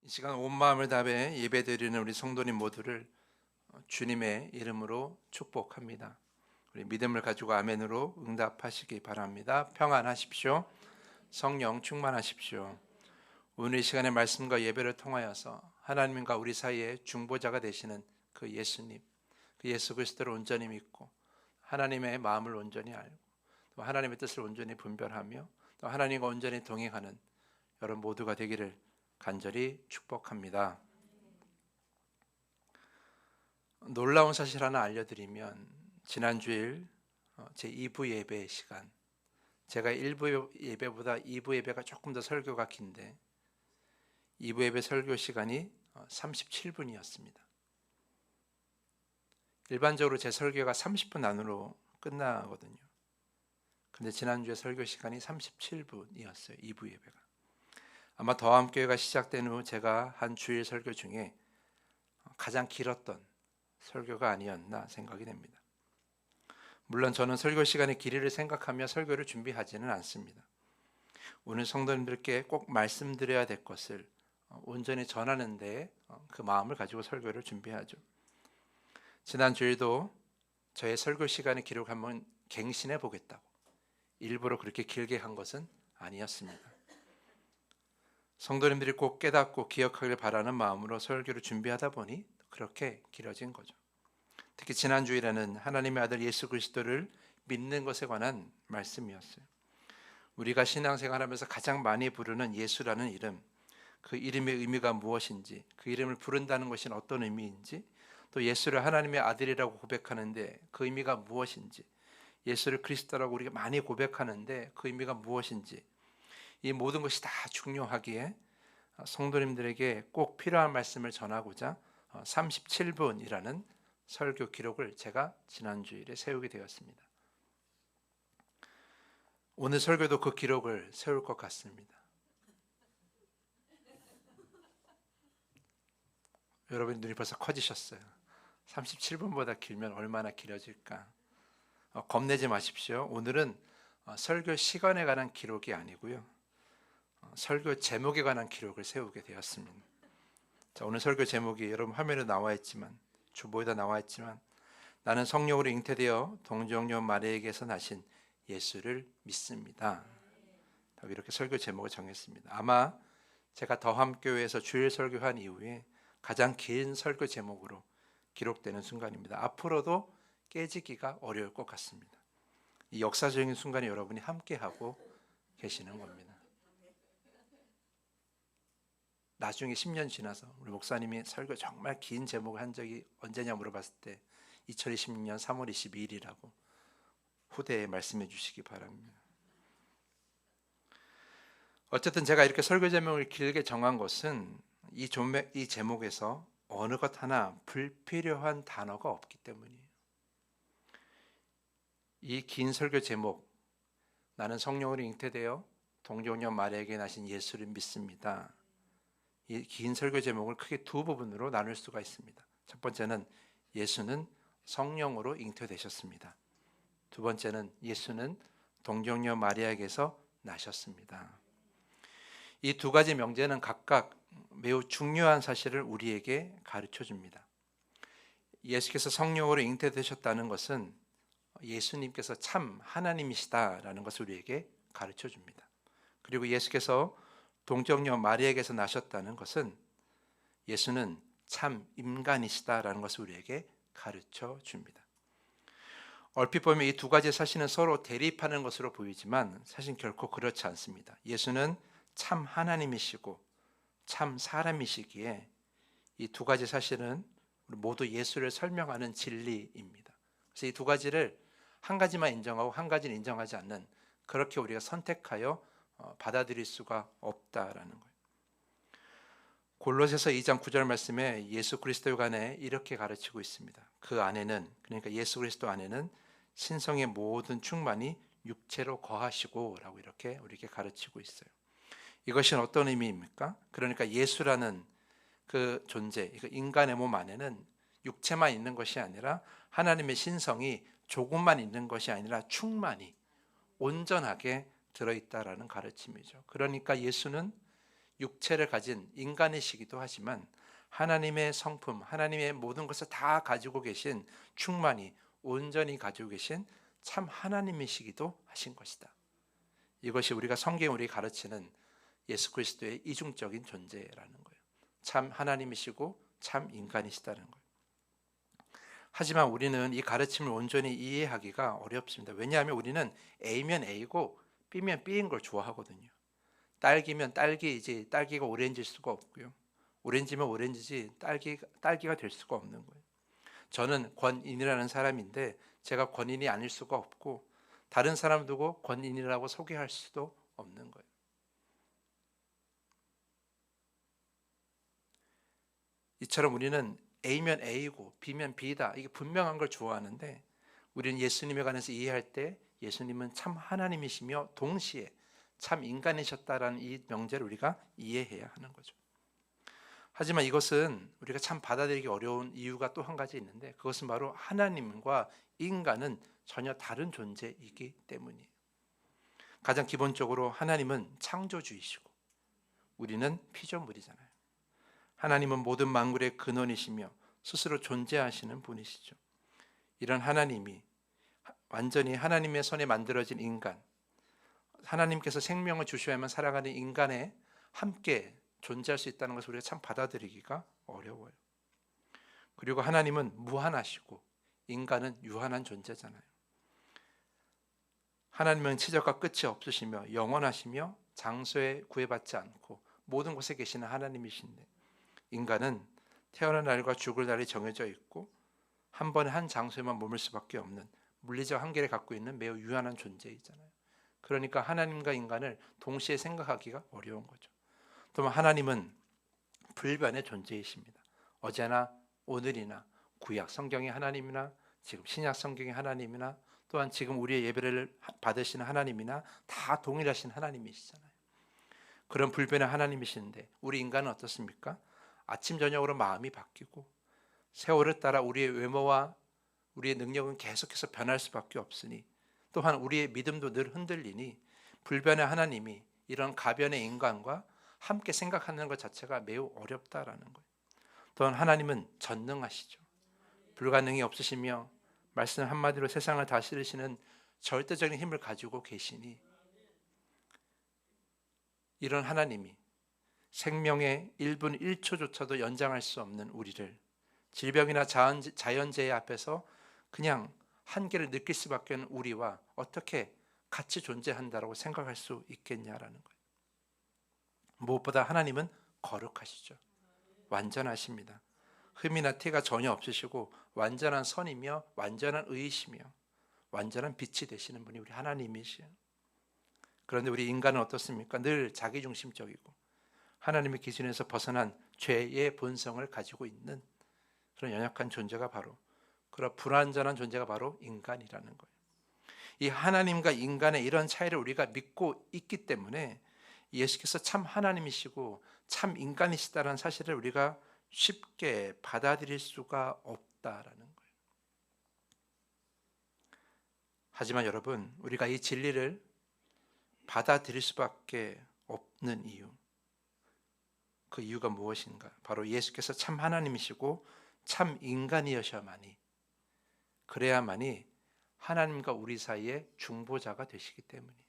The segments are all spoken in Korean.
이 시간 온 마음을 다해 예배드리는 우리 성도님 모두를 주님의 이름으로 축복합니다. 우리 믿음을 가지고 아멘으로 응답하시기 바랍니다. 평안하십시오. 성령 충만하십시오. 오늘 이 시간의 말씀과 예배를 통하여서 하나님과 우리 사이에 중보자가 되시는 그 예수님, 그 예수 그리스도를 온전히 믿고 하나님의 마음을 온전히 알고 또 하나님의 뜻을 온전히 분별하며 또 하나님과 온전히 동행하는 여러분 모두가 되기를 간절히 축복합니다. 놀라운 사실 하나 알려드리면 지난 주일 제 2부 예배 시간, 제가 1부 예배보다 2부 예배가 조금 더 설교가 긴데 2부 예배 설교 시간이 37분이었습니다. 일반적으로 제 설교가 30분 안으로 끝나거든요. 근데 지난주에 설교 시간이 37분이었어요. 2부 예배가. 아마 더함교회가 시작된 후 제가 한 주일 설교 중에 가장 길었던 설교가 아니었나 생각이 됩니다. 물론 저는 설교 시간의 길이를 생각하며 설교를 준비하지는 않습니다. 오늘 성도님들께 꼭 말씀드려야 될 것을 온전히 전하는 데 그 마음을 가지고 설교를 준비하죠. 지난 주일도 저의 설교 시간의 기록을 한번 갱신해 보겠다고 일부러 그렇게 길게 한 것은 아니었습니다. 성도님들이 꼭 깨닫고 기억하길 바라는 마음으로 설교를 준비하다 보니 그렇게 길어진 거죠. 특히 지난 주일에는 하나님의 아들 예수 그리스도를 믿는 것에 관한 말씀이었어요. 우리가 신앙생활하면서 가장 많이 부르는 예수라는 이름, 그 이름의 의미가 무엇인지, 그 이름을 부른다는 것이 어떤 의미인지, 또 예수를 하나님의 아들이라고 고백하는데 그 의미가 무엇인지, 예수를 그리스도라고 우리가 많이 고백하는데 그 의미가 무엇인지, 이 모든 것이 다 중요하기에 성도님들에게 꼭 필요한 말씀을 전하고자 37분이라는 설교 기록을 제가 지난주일에 세우게 되었습니다. 오늘 설교도 그 기록을 세울 것 같습니다. 여러분 눈이 벌써 커지셨어요. 37분보다 길면 얼마나 길어질까? 겁내지 마십시오. 오늘은 설교 시간에 관한 기록이 아니고요. 설교 제목에 관한 기록을 세우게 되었습니다. 자, 오늘 설교 제목이 여러분 화면에 나와 있지만 주보에다 나와 있지만 나는 성령으로 잉태되어 동정녀 마리아에게서 나신 예수를 믿습니다. 이렇게 설교 제목을 정했습니다. 아마 제가 더함교회에서 주일 설교한 이후에 가장 긴 설교 제목으로 기록되는 순간입니다. 앞으로도 깨지기가 어려울 것 같습니다. 이 역사적인 순간에 여러분이 함께하고 계시는 겁니다. 나중에 10년 지나서 우리 목사님이 설교 정말 긴 제목을 한 적이 언제냐 물어봤을 때 2026년 3월 22일이라고 후대에 말씀해 주시기 바랍니다. 어쨌든 제가 이렇게 설교 제목을 길게 정한 것은 이 제목에서 어느 것 하나 불필요한 단어가 없기 때문이에요. 이 긴 설교 제목, 나는 성령으로 잉태되어 동정녀 마리아에게 나신 예수를 믿습니다. 이 긴 설교 제목을 크게 두 부분으로 나눌 수가 있습니다. 첫 번째는 예수는 성령으로 잉태되셨습니다. 두 번째는 예수는 동정녀 마리아에게서 나셨습니다. 이 두 가지 명제는 각각 매우 중요한 사실을 우리에게 가르쳐 줍니다. 예수께서 성령으로 잉태되셨다는 것은 예수님께서 참 하나님이시다라는 것을 우리에게 가르쳐 줍니다. 그리고 예수께서 동정녀 마리아에게서 나셨다는 것은 예수는 참 인간이시다라는 것을 우리에게 가르쳐 줍니다. 얼핏 보면 이 두 가지 사실은 서로 대립하는 것으로 보이지만 사실 결코 그렇지 않습니다. 예수는 참 하나님이시고 참 사람이시기에 이 두 가지 사실은 모두 예수를 설명하는 진리입니다. 그래서 이 두 가지를 한 가지만 인정하고 한 가지는 인정하지 않는, 그렇게 우리가 선택하여 받아들일 수가 없다라는 거예요. 골로새서 2장 9절 말씀에 예수 그리스도 안에 이렇게 가르치고 있습니다. 그 안에는, 그러니까 예수 그리스도 안에는 신성의 모든 충만이 육체로 거하시고 라고 이렇게 우리에게 가르치고 있어요. 이것이 어떤 의미입니까? 그러니까 예수라는 그 존재, 인간의 몸 안에는 육체만 있는 것이 아니라 하나님의 신성이 조금만 있는 것이 아니라 충만히 온전하게 들어있다라는 가르침이죠. 그러니까 예수는 육체를 가진 인간이시기도 하지만 하나님의 성품, 하나님의 모든 것을 다 가지고 계신 충만히 온전히 가지고 계신 참 하나님이시기도 하신 것이다. 이것이 우리가 성경에 우리 가르치는 예수 그리스도의 이중적인 존재라는 거예요. 참 하나님이시고 참 인간이시다는 거예요. 하지만 우리는 이 가르침을 온전히 이해하기가 어렵습니다. 왜냐하면 우리는 A면 A고 B면 B인 걸 좋아하거든요. 딸기면 딸기이지 딸기가 오렌지일 수가 없고요. 오렌지면 오렌지지 딸기가 될 수가 없는 거예요. 저는 권인이라는 사람인데 제가 권인이 아닐 수가 없고 다른 사람 두고 권인이라고 소개할 수도 없는 거예요. 이처럼 우리는 A면 A고 B면 B다, 이게 분명한 걸 좋아하는데 우리는 예수님에 관해서 이해할 때 예수님은 참 하나님이시며 동시에 참 인간이셨다라는 이 명제를 우리가 이해해야 하는 거죠. 하지만 이것은 우리가 참 받아들이기 어려운 이유가 또 한 가지 있는데 그것은 바로 하나님과 인간은 전혀 다른 존재이기 때문이에요. 가장 기본적으로 하나님은 창조주이시고 우리는 피조물이잖아요. 하나님은 모든 만물의 근원이시며 스스로 존재하시는 분이시죠. 이런 하나님이 완전히 하나님의 손에 만들어진 인간, 하나님께서 생명을 주셔야만 살아가는 인간에 함께 존재할 수 있다는 것을 우리가 참 받아들이기가 어려워요. 그리고 하나님은 무한하시고 인간은 유한한 존재잖아요. 하나님은 시작과 끝이 없으시며 영원하시며 장소에 구애받지 않고 모든 곳에 계시는 하나님이신데 인간은 태어난 날과 죽을 날이 정해져 있고 한 번에 한 장소에만 머물 수밖에 없는 물리적 한계를 갖고 있는 매우 유한한 존재이잖아요. 그러니까 하나님과 인간을 동시에 생각하기가 어려운 거죠. 또 하나님은 불변의 존재이십니다. 어제나 오늘이나 구약 성경의 하나님이나 지금 신약 성경의 하나님이나 또한 지금 우리의 예배를 받으시는 하나님이나 다 동일하신 하나님이시잖아요. 그런 불변의 하나님이신데 우리 인간은 어떻습니까? 아침 저녁으로 마음이 바뀌고 세월을 따라 우리의 외모와 우리의 능력은 계속해서 변할 수밖에 없으니 또한 우리의 믿음도 늘 흔들리니 불변의 하나님이 이런 가변의 인간과 함께 생각하는 것 자체가 매우 어렵다라는 거예요. 또한 하나님은 전능하시죠. 불가능이 없으시며 말씀 한마디로 세상을 다스리시는 절대적인 힘을 가지고 계시니 이런 하나님이 생명의 1분 1초조차도 연장할 수 없는 우리를 질병이나 자연재해 앞에서 그냥 한계를 느낄 수밖에 없는 우리와 어떻게 같이 존재한다고 생각할 수 있겠냐라는 거예요. 무엇보다 하나님은 거룩하시죠. 완전하십니다. 흠이나 티가 전혀 없으시고 완전한 선이며 완전한 의이시며 완전한 빛이 되시는 분이 우리 하나님이시에요. 그런데 우리 인간은 어떻습니까? 늘 자기중심적이고 하나님의 기준에서 벗어난 죄의 본성을 가지고 있는 그런 연약한 존재가 바로 그런 불완전한 존재가 바로 인간이라는 거예요. 이 하나님과 인간의 이런 차이를 우리가 믿고 있기 때문에 예수께서 참 하나님이시고 참 인간이시다는 사실을 우리가 쉽게 받아들일 수가 없다라는 거예요. 하지만 여러분, 우리가 이 진리를 받아들일 수밖에 없는 이유, 그 이유가 무엇인가? 바로 예수께서 참 하나님이시고 참 인간이셔야만이, 그래야만이 하나님과 우리 사이의 중보자가 되시기 때문이에요.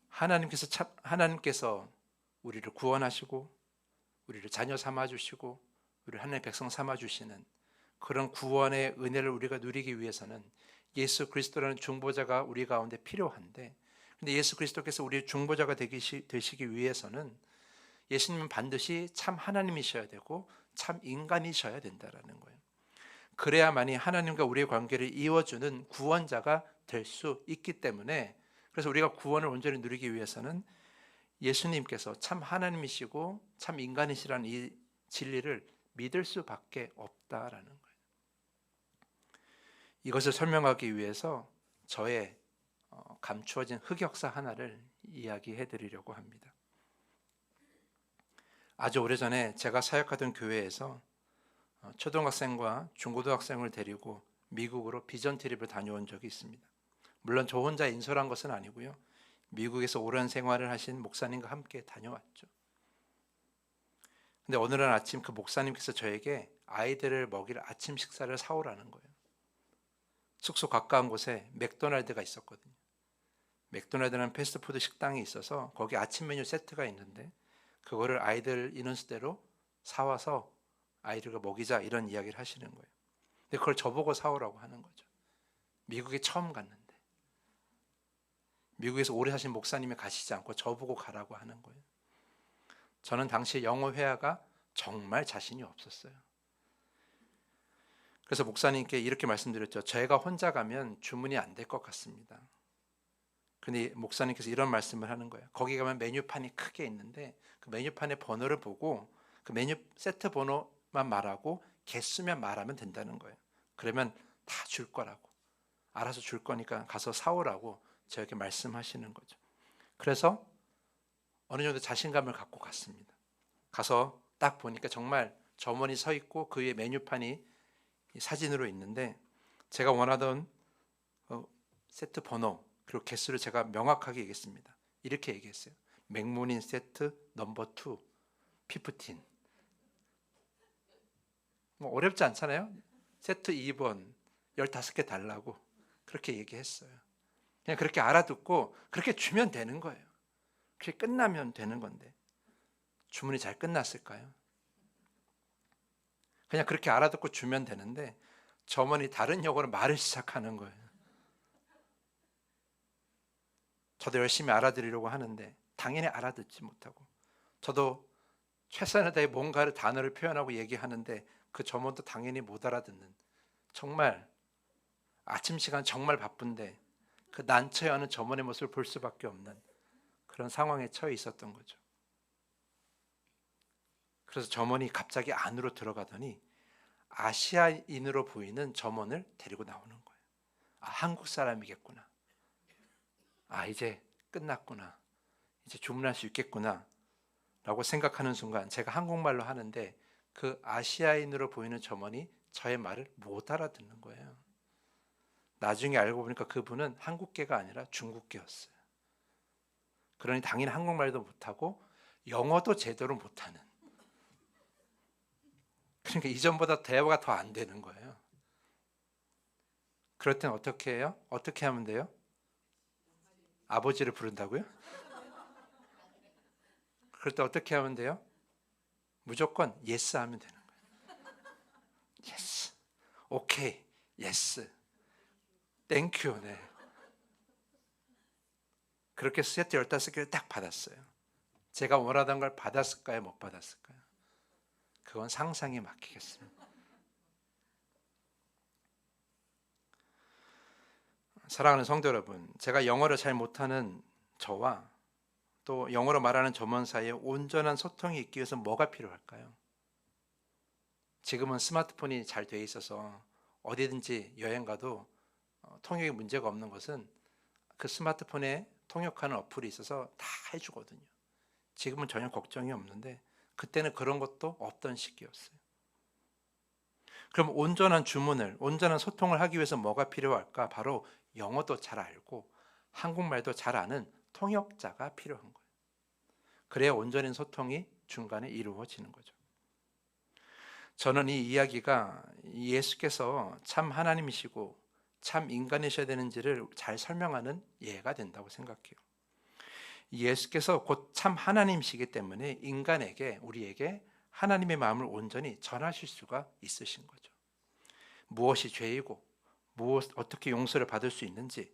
하나님께서 우리를 구원하시고 우리를 자녀 삼아 주시고 우리를 하나님의 백성 삼아 주시는 그런 구원의 은혜를 우리가 누리기 위해서는 예수 그리스도라는 중보자가 우리 가운데 필요한데, 근데 예수 그리스도께서 우리의 중보자가 되시기 위해서는 예수님은 반드시 참 하나님이셔야 되고 참 인간이셔야 된다라는 거예요. 그래야만이 하나님과 우리의 관계를 이어주는 구원자가 될 수 있기 때문에, 그래서 우리가 구원을 온전히 누리기 위해서는 예수님께서 참 하나님이시고 참 인간이시라는 이 진리를 믿을 수밖에 없다라는 거예요. 이것을 설명하기 위해서 저의 감추어진 흑역사 하나를 이야기해 드리려고 합니다. 아주 오래전에 제가 사역하던 교회에서 초등학생과 중고등학생을 데리고 미국으로 비전 트립을 다녀온 적이 있습니다. 물론 저 혼자 인솔한 것은 아니고요. 미국에서 오랜 생활을 하신 목사님과 함께 다녀왔죠. 근데 어느 날 아침 그 목사님께서 저에게 아이들을 먹일 아침 식사를 사오라는 거예요. 숙소 가까운 곳에 맥도날드가 있었거든요. 맥도날드는 패스트푸드 식당이 있어서 거기 아침 메뉴 세트가 있는데 그거를 아이들 인원수대로 사와서 아이들과 먹이자, 이런 이야기를 하시는 거예요. 근데 그걸 저보고 사오라고 하는 거죠. 미국에 처음 갔는데, 미국에서 오래 사신 목사님이 가시지 않고 저보고 가라고 하는 거예요. 저는 당시 영어 회화가 정말 자신이 없었어요. 그래서 목사님께 이렇게 말씀드렸죠. 제가 혼자 가면 주문이 안 될 것 같습니다. 근데 목사님께서 이런 말씀을 하는 거예요. 거기 가면 메뉴판이 크게 있는데 그 메뉴판의 번호를 보고 그 메뉴 세트 번호만 말하고 개수만 말하면 된다는 거예요. 그러면 다 줄 거라고, 알아서 줄 거니까 가서 사오라고 저에게 말씀하시는 거죠. 그래서 어느 정도 자신감을 갖고 갔습니다. 가서 딱 보니까 정말 점원이 서 있고 그 위에 메뉴판이 사진으로 있는데 제가 원하던 세트 번호 그리고 개수를 제가 명확하게 얘기했습니다. 이렇게 얘기했어요. 맥모닝 세트 넘버 2 15. 뭐 어렵지 않잖아요. 세트 2번 15개 달라고 그렇게 얘기했어요. 그냥 그렇게 알아듣고 그렇게 주면 되는 거예요. 그렇게 끝나면 되는 건데 주문이 잘 끝났을까요? 그냥 그렇게 알아듣고 주면 되는데 점원이 다른 영어로 말을 시작하는 거예요. 저도 열심히 알아들으려고 하는데 당연히 알아듣지 못하고, 저도 최선을 다해 뭔가를 단어를 표현하고 얘기하는데 그 점원도 당연히 못 알아듣는, 정말 아침 시간 정말 바쁜데 그 난처해하는 점원의 모습을 볼 수밖에 없는 그런 상황에 처해 있었던 거죠. 그래서 점원이 갑자기 안으로 들어가더니 아시아인으로 보이는 점원을 데리고 나오는 거예요. 아, 한국 사람이겠구나. 아, 이제 끝났구나. 이제 주문할 수 있겠구나 라고 생각하는 순간 제가 한국말로 하는데 그 아시아인으로 보이는 점원이 저의 말을 못 알아듣는 거예요. 나중에 알고 보니까 그분은 한국계가 아니라 중국계였어요. 그러니 당연히 한국말도 못하고 영어도 제대로 못하는, 그러니까 이전보다 대화가 더 안 되는 거예요. 그럴 땐 어떻게 해요? 어떻게 하면 돼요? 아버지를 부른다고요? 그럴 때 어떻게 하면 돼요? 무조건 예스 하면 되는 거예요. 예스, 오케이, 예스, 땡큐. 네. 그렇게 세트 15개를 딱 받았어요. 제가 원하던 걸 받았을까요? 못 받았을까요? 그건 상상에 맡기겠습니다. 사랑하는 성도 여러분, 제가 영어를 잘 못하는 저와 또 영어로 말하는 점원 사이에 온전한 소통이 있기 위해서 뭐가 필요할까요? 지금은 스마트폰이 잘 돼 있어서 어디든지 여행 가도 통역에 문제가 없는 것은 그 스마트폰에 통역하는 어플이 있어서 다 해주거든요. 지금은 전혀 걱정이 없는데 그때는 그런 것도 없던 시기였어요. 그럼 온전한 주문을, 온전한 소통을 하기 위해서 뭐가 필요할까? 바로 영어도 잘 알고 한국말도 잘 아는 통역자가 필요한 거예요. 그래야 온전한 소통이 중간에 이루어지는 거죠. 저는 이 이야기가 예수께서 참 하나님이시고 참 인간이셔야 되는지를 잘 설명하는 예가 된다고 생각해요. 예수께서 곧 참 하나님이시기 때문에 인간에게, 우리에게 하나님의 마음을 온전히 전하실 수가 있으신 거죠. 무엇이 죄이고 어떻게 용서를 받을 수 있는지,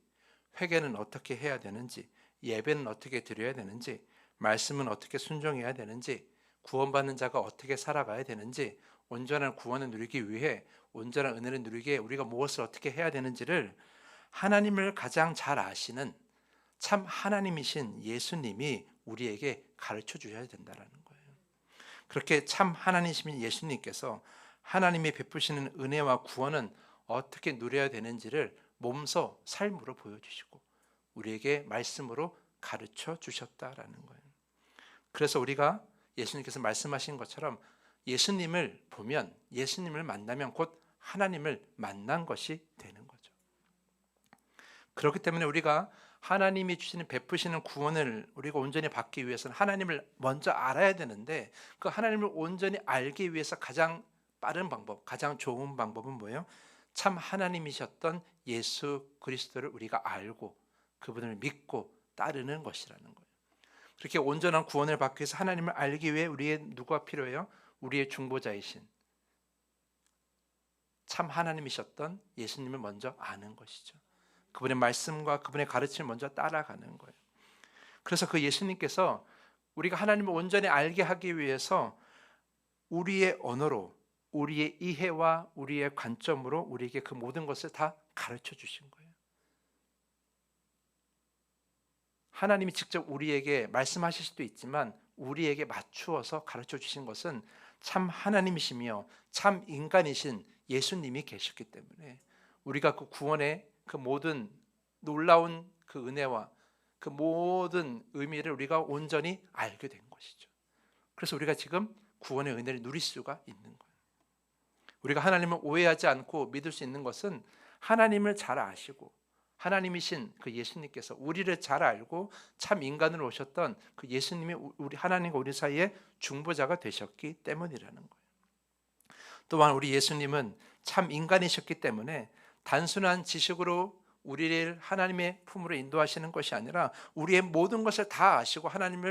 회개는 어떻게 해야 되는지, 예배는 어떻게 드려야 되는지, 말씀은 어떻게 순종해야 되는지, 구원받는 자가 어떻게 살아가야 되는지, 온전한 구원을 누리기 위해, 온전한 은혜를 누리기 위해 우리가 무엇을 어떻게 해야 되는지를 하나님을 가장 잘 아시는 참 하나님이신 예수님이 우리에게 가르쳐 주셔야 된다는 거예요. 그렇게 참 하나님이신 예수님께서 하나님이 베푸시는 은혜와 구원은 어떻게 누려야 되는지를 몸소 삶으로 보여주시고 우리에게 말씀으로 가르쳐 주셨다라는 거예요. 그래서 우리가 예수님께서 말씀하신 것처럼 예수님을 보면, 예수님을 만나면 곧 하나님을 만난 것이 되는 거죠. 그렇기 때문에 우리가 하나님이 주시는 베푸시는 구원을 우리가 온전히 받기 위해서는 하나님을 먼저 알아야 되는데, 그 하나님을 온전히 알기 위해서 가장 빠른 방법, 가장 좋은 방법은 뭐예요? 참 하나님이셨던 예수 그리스도를 우리가 알고 그분을 믿고 따르는 것이라는 거예요. 그렇게 온전한 구원을 받기 위해서 하나님을 알기 위해 우리의 누구가 필요해요? 우리의 중보자이신 참 하나님이셨던 예수님을 먼저 아는 것이죠. 그분의 말씀과 그분의 가르침을 먼저 따라가는 거예요. 그래서 그 예수님께서 우리가 하나님을 온전히 알게 하기 위해서 우리의 언어로, 우리의 이해와 우리의 관점으로 우리에게 그 모든 것을 다 가르쳐 주신 거예요. 하나님이 직접 우리에게 말씀하실 수도 있지만 우리에게 맞추어서 가르쳐 주신 것은 참 하나님이시며 참 인간이신 예수님이 계셨기 때문에 우리가 그 구원의 그 모든 놀라운 그 은혜와 그 모든 의미를 우리가 온전히 알게 된 것이죠. 그래서 우리가 지금 구원의 은혜를 누릴 수가 있는 거예요. 우리가 하나님을 오해하지 않고 믿을 수 있는 것은 하나님을 잘 아시고 하나님이신 그 예수님께서 우리를 잘 알고 참 인간으로 오셨던 그 예수님이 우리 하나님과 우리 사이에 중보자가 되셨기 때문이라는 거예요. 또한 우리 예수님은 참 인간이셨기 때문에 단순한 지식으로 우리를 하나님의 품으로 인도하시는 것이 아니라 우리의 모든 것을 다 아시고 하나님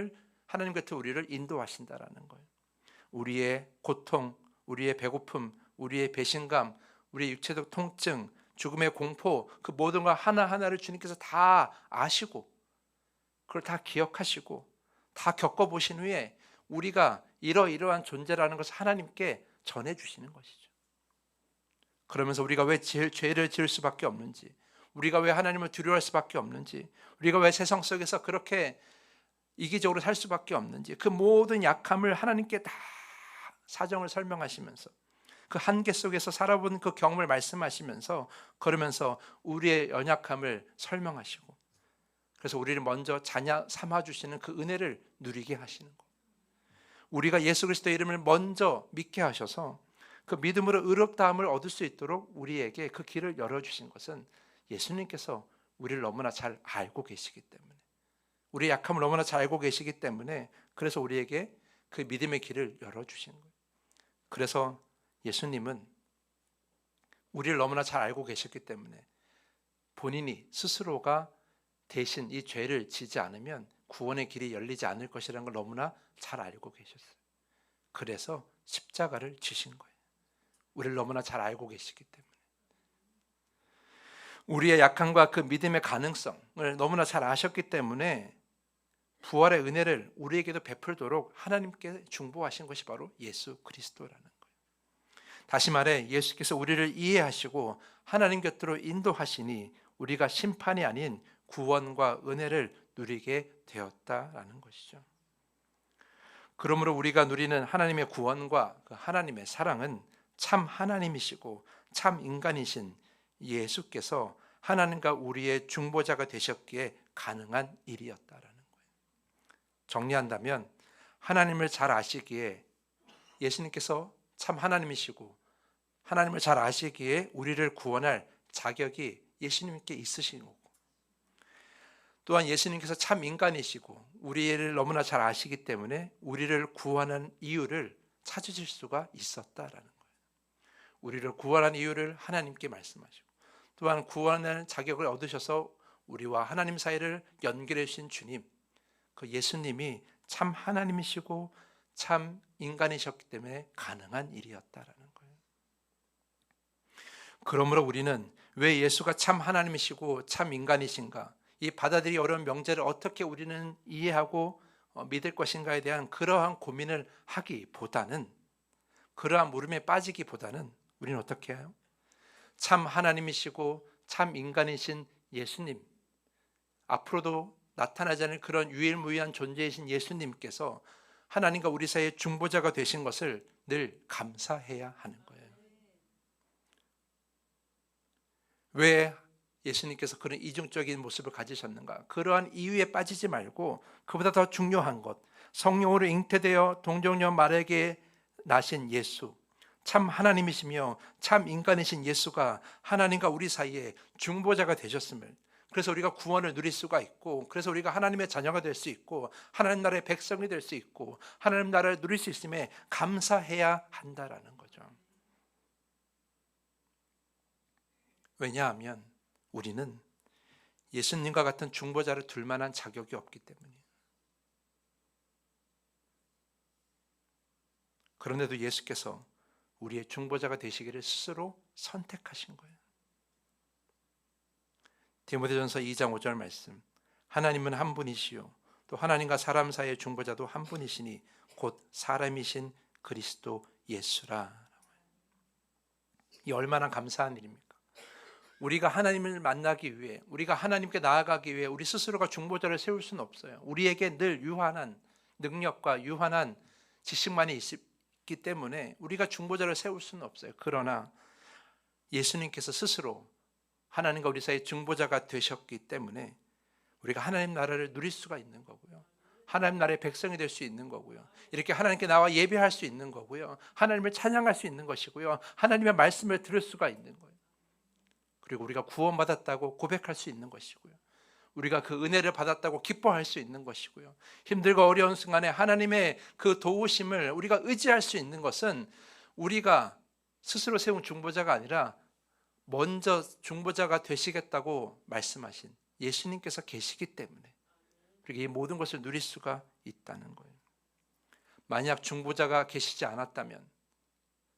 곁에 우리를 인도하신다라는 거예요. 우리의 고통, 우리의 배고픔, 우리의 배신감, 우리의 육체적 통증, 죽음의 공포, 그 모든 것 하나하나를 주님께서 다 아시고 그걸 다 기억하시고 다 겪어보신 후에 우리가 이러이러한 존재라는 것을 하나님께 전해주시는 것이죠. 그러면서 우리가 왜 죄를 지을 수밖에 없는지, 우리가 왜 하나님을 두려워할 수밖에 없는지, 우리가 왜 세상 속에서 그렇게 이기적으로 살 수밖에 없는지, 그 모든 약함을 하나님께 다 사정을 설명하시면서 그 한계 속에서 살아본 그 경험을 말씀하시면서 그러면서 우리의 연약함을 설명하시고 그래서 우리를 먼저 자녀 삼아주시는 그 은혜를 누리게 하시는 것. 우리가 예수 그리스도의 이름을 먼저 믿게 하셔서 그 믿음으로 의롭다함을 얻을 수 있도록 우리에게 그 길을 열어주신 것은 예수님께서 우리를 너무나 잘 알고 계시기 때문에, 우리의 약함을 너무나 잘 알고 계시기 때문에 그래서 우리에게 그 믿음의 길을 열어주신 거예요. 그래서 예수님은 우리를 너무나 잘 알고 계셨기 때문에 본인이 스스로가 대신 이 죄를 지지 않으면 구원의 길이 열리지 않을 것이라는 걸 너무나 잘 알고 계셨어요. 그래서 십자가를 지신 거예요. 우리를 너무나 잘 알고 계시기 때문에 우리의 약함과 그 믿음의 가능성을 너무나 잘 아셨기 때문에 부활의 은혜를 우리에게도 베풀도록 하나님께 중보하신 것이 바로 예수 그리스도라는 거예요. 다시 말해 예수께서 우리를 이해하시고 하나님 곁으로 인도하시니 우리가 심판이 아닌 구원과 은혜를 누리게 되었다라는 것이죠. 그러므로 우리가 누리는 하나님의 구원과 그 하나님의 사랑은 참 하나님이시고 참 인간이신 예수께서 하나님과 우리의 중보자가 되셨기에 가능한 일이었다라는 거예요. 정리한다면 하나님을 잘 아시기에 예수님께서 참 하나님이시고 하나님을 잘 아시기에 우리를 구원할 자격이 예수님께 있으신 거고, 또한 예수님께서 참 인간이시고 우리를 너무나 잘 아시기 때문에 우리를 구원한 이유를 찾으실 수가 있었다라는 거예요. 우리를 구원한 이유를 하나님께 말씀하시고 또한 구원하는 자격을 얻으셔서 우리와 하나님 사이를 연결해 주신 주님, 그 예수님이 참 하나님이시고 참 인간이셨기 때문에 가능한 일이었다라는 거예요. 그러므로 우리는 왜 예수가 참 하나님이시고 참 인간이신가, 이 받아들이기 어려운 명제를 어떻게 우리는 이해하고 믿을 것인가에 대한 그러한 고민을 하기보다는, 그러한 물음에 빠지기보다는 우리는 어떻게 해요? 참 하나님이시고 참 인간이신 예수님, 앞으로도 나타나지 않을 그런 유일무이한 존재이신 예수님께서 하나님과 우리 사이의 중보자가 되신 것을 늘 감사해야 하는 거예요. 왜 예수님께서 그런 이중적인 모습을 가지셨는가? 그러한 이유에 빠지지 말고 그보다 더 중요한 것, 성령으로 잉태되어 동정녀 마리아에게 나신 예수, 참 하나님이시며 참 인간이신 예수가 하나님과 우리 사이에 중보자가 되셨음을, 그래서 우리가 구원을 누릴 수가 있고, 그래서 우리가 하나님의 자녀가 될 수 있고, 하나님 나라의 백성이 될 수 있고, 하나님 나라를 누릴 수 있음에 감사해야 한다라는 거죠. 왜냐하면 우리는 예수님과 같은 중보자를 둘 만한 자격이 없기 때문이에요. 그런데도 예수께서 우리의 중보자가 되시기를 스스로 선택하신 거예요. 디모데전서 2장 5절 말씀, 하나님은 한 분이시요 또 하나님과 사람 사이의 중보자도 한 분이시니 곧 사람이신 그리스도 예수라. 이 얼마나 감사한 일입니까? 우리가 하나님을 만나기 위해, 우리가 하나님께 나아가기 위해 우리 스스로가 중보자를 세울 수는 없어요. 우리에게 늘 유한한 능력과 유한한 지식만이 있기 때문에 우리가 중보자를 세울 수는 없어요. 그러나 예수님께서 스스로 하나님과 우리 사이의 중보자가 되셨기 때문에 우리가 하나님 나라를 누릴 수가 있는 거고요. 하나님 나라의 백성이 될 수 있는 거고요. 이렇게 하나님께 나와 예배할 수 있는 거고요. 하나님을 찬양할 수 있는 것이고요. 하나님의 말씀을 들을 수가 있는 거예요. 그리고 우리가 구원받았다고 고백할 수 있는 것이고요. 우리가 그 은혜를 받았다고 기뻐할 수 있는 것이고요. 힘들고 어려운 순간에 하나님의 그 도우심을 우리가 의지할 수 있는 것은 우리가 스스로 세운 중보자가 아니라 먼저 중보자가 되시겠다고 말씀하신 예수님께서 계시기 때문에 그리고 이 모든 것을 누릴 수가 있다는 거예요. 만약 중보자가 계시지 않았다면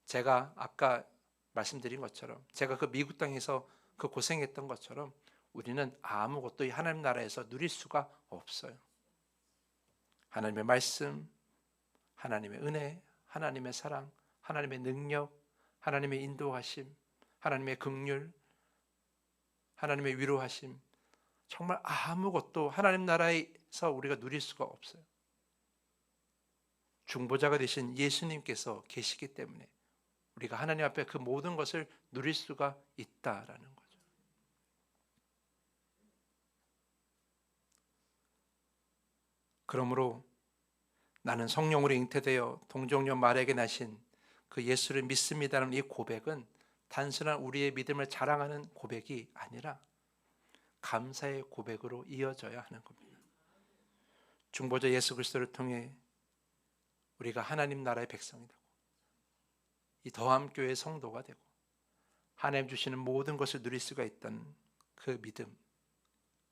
제가 아까 말씀드린 것처럼, 제가 그 미국 땅에서 그 고생했던 것처럼 우리는 아무것도 이 하나님 나라에서 누릴 수가 없어요. 하나님의 말씀, 하나님의 은혜, 하나님의 사랑, 하나님의 능력, 하나님의 인도하심, 하나님의 긍휼, 하나님의 위로하심, 정말 아무것도 하나님 나라에서 우리가 누릴 수가 없어요. 중보자가 되신 예수님께서 계시기 때문에 우리가 하나님 앞에 그 모든 것을 누릴 수가 있다라는 거죠. 그러므로 나는 성령으로 잉태되어 동정녀 마리아에게 나신 그 예수를 믿습니다라는 이 고백은 단순한 우리의 믿음을 자랑하는 고백이 아니라 감사의 고백으로 이어져야 하는 겁니다. 중보자 예수 그리스도를 통해 우리가 하나님 나라의 백성이 되고 이 더함교회의 성도가 되고 하나님 주시는 모든 것을 누릴 수가 있던 그 믿음,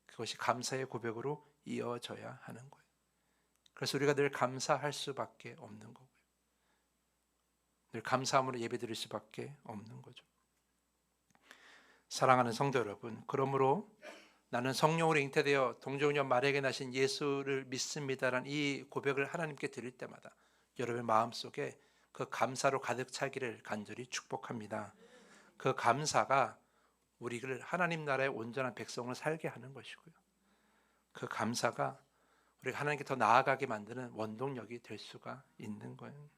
그것이 감사의 고백으로 이어져야 하는 거예요. 그래서 우리가 늘 감사할 수밖에 없는 거고요. 늘 감사함으로 예배드릴 수밖에 없는 거죠. 사랑하는 성도 여러분, 그러므로 나는 성령으로 잉태되어 동정녀 마리아에게 나신 예수를 믿습니다라는 이 고백을 하나님께 드릴 때마다 여러분의 마음속에 그 감사로 가득 차기를 간절히 축복합니다. 그 감사가 우리를 하나님 나라의 온전한 백성을 살게 하는 것이고요. 그 감사가 우리가 하나님께 더 나아가게 만드는 원동력이 될 수가 있는 거예요.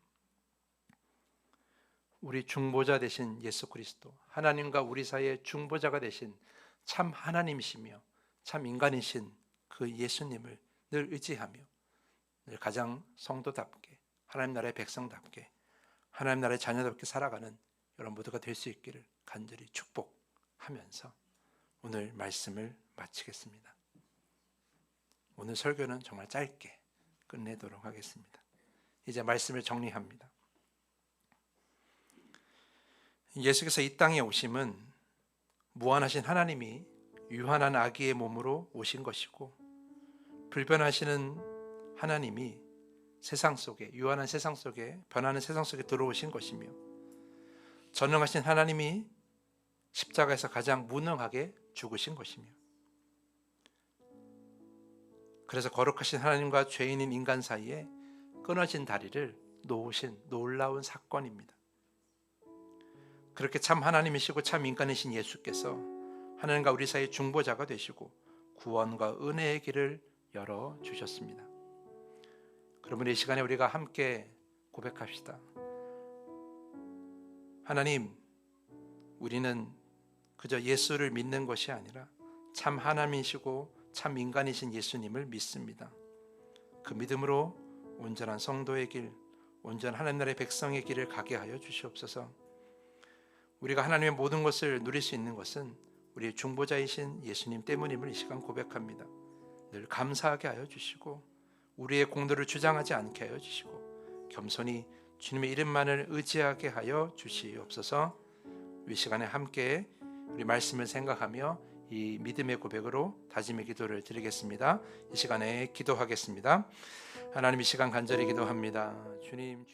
우리 중보자 되신 예수 그리스도, 하나님과 우리 사이의 중보자가 되신 참 하나님이시며 참 인간이신 그 예수님을 늘 의지하며 늘 가장 성도답게 하나님 나라의 백성답게 하나님 나라의 자녀답게 살아가는 여러분 모두가 될 수 있기를 간절히 축복하면서 오늘 말씀을 마치겠습니다. 오늘 설교는 정말 짧게 끝내도록 하겠습니다. 이제 말씀을 정리합니다. 예수께서 이 땅에 오심은 무한하신 하나님이 유한한 아기의 몸으로 오신 것이고 불변하시는 하나님이 세상 속에, 유한한 세상 속에, 변하는 세상 속에 들어오신 것이며 전능하신 하나님이 십자가에서 가장 무능하게 죽으신 것이며 그래서 거룩하신 하나님과 죄인인 인간 사이에 끊어진 다리를 놓으신 놀라운 사건입니다. 그렇게 참 하나님이시고 참 인간이신 예수께서 하나님과 우리 사이의 중보자가 되시고 구원과 은혜의 길을 열어주셨습니다. 그러면 이 시간에 우리가 함께 고백합시다. 하나님, 우리는 그저 예수를 믿는 것이 아니라 참 하나님이시고 참 인간이신 예수님을 믿습니다. 그 믿음으로 온전한 성도의 길, 온전한 하나님 나라의 백성의 길을 가게 하여 주시옵소서. 우리가 하나님의 모든 것을 누릴 수 있는 것은 우리의 중보자이신 예수님 때문임을 이 시간 고백합니다. 늘 감사하게 하여 주시고 우리의 공로를 주장하지 않게 하여 주시고 겸손히 주님의 이름만을 의지하게 하여 주시옵소서. 이 시간에 함께 우리 말씀을 생각하며 이 믿음의 고백으로 다짐의 기도를 드리겠습니다. 이 시간에 기도하겠습니다. 하나님, 이 시간 간절히 기도합니다. 주님